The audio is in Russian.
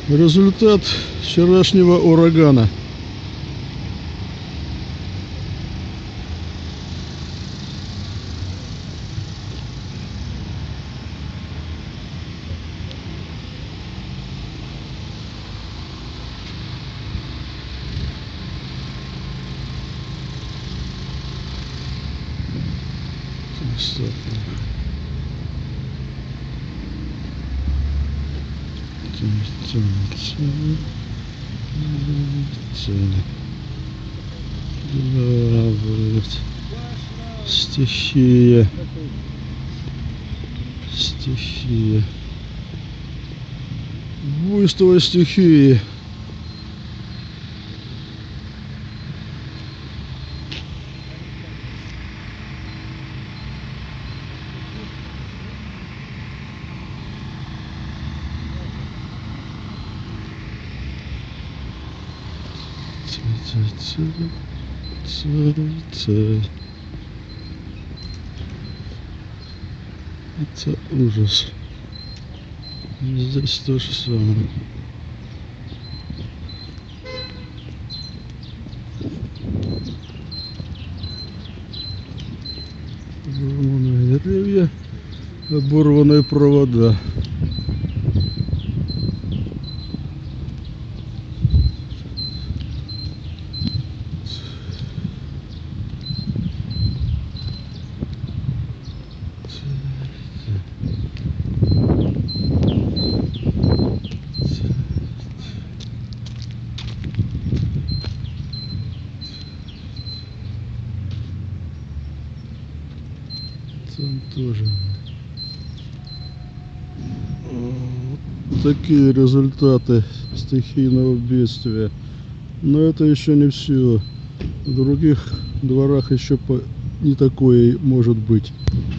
Результат вчерашнего урагана. Стихия. Стихия. Буйство стихии. Это ужас. Здесь то же самое. Оборванные деревья, оборванные провода. Там тоже. Вот такие результаты стихийного бедствия. Но это еще не все. В других дворах еще не такое может быть.